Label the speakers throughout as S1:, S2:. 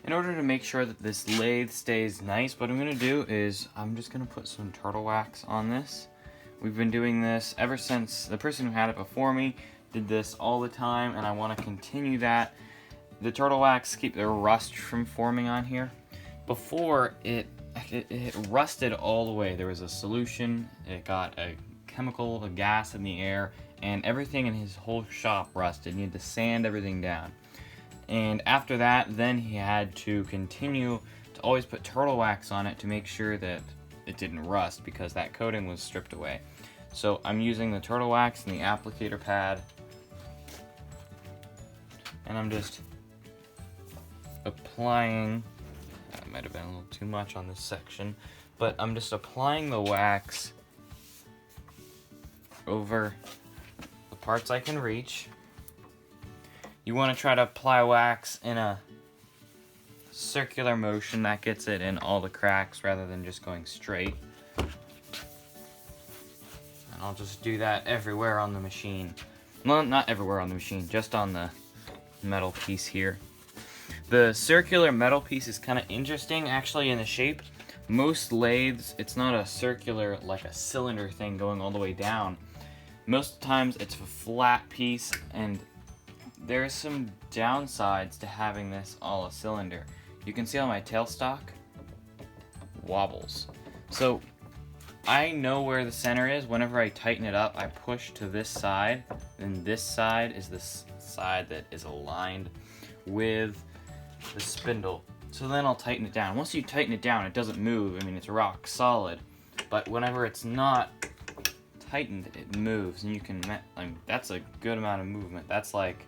S1: In order to make sure that this lathe stays nice, what I'm going to do is I'm just going to put some turtle wax on this. We've been doing this ever since the person who had it before me did this all the time, and I want to continue that. The turtle wax keep the rust from forming on here. Before, it rusted all the way. There was a solution, it got a chemical, a gas in the air, and everything in his whole shop rusted. He had to sand everything down. And after that, then he had to continue to always put turtle wax on it to make sure that it didn't rust, because that coating was stripped away. So I'm using the turtle wax and the applicator pad, and I'm just applying, that might have been a little too much on this section, but I'm just applying the wax over the parts I can reach. You want to try to apply wax in a circular motion. That gets it in all the cracks rather than just going straight. And I'll just do that everywhere on the machine. Well, not everywhere on the machine, just on the metal piece here. The circular metal piece is kind of interesting actually in the shape. Most lathes, it's not a circular, like a cylinder thing going all the way down. Most times it's a flat piece, and there's some downsides to having this all a cylinder. You can see on my tailstock, wobbles. So I know where the center is. Whenever I tighten it up, I push to this side, and this side is the side that is aligned with the spindle. So then I'll tighten it down. Once you tighten it down, it doesn't move. I mean, it's rock solid. But whenever it's not tightened, it moves, and you can, that's a good amount of movement. That's like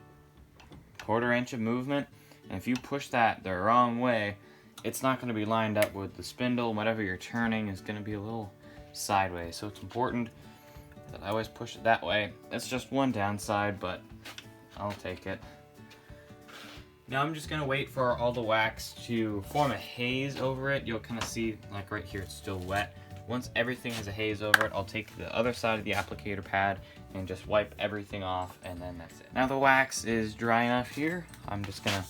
S1: 1/4 inch of movement, and if you push that the wrong way, it's not going to be lined up with the spindle. Whatever you're turning is going to be a little sideways. So it's important that I always push it that way. That's just one downside, but I'll take it. Now I'm just going to wait for all the wax to form a haze over it. You'll kind of see, like right here, it's still wet. Once everything has a haze over it, I'll take the other side of the applicator pad and just wipe everything off, and then that's it. Now the wax is dry enough here. I'm just gonna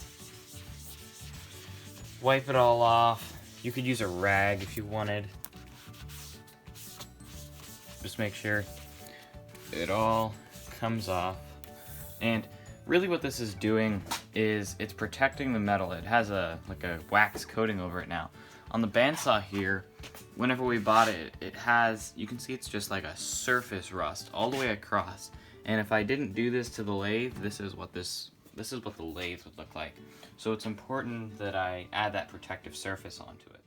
S1: wipe it all off. You could use a rag if you wanted. Just make sure it all comes off. And really what this is doing is it's protecting the metal. It has like a wax coating over it now. On the bandsaw here, whenever we bought it, it has, you can see it's just like a surface rust all the way across. And if I didn't do this to the lathe, this is what the lathe would look like. So it's important that I add that protective surface onto it.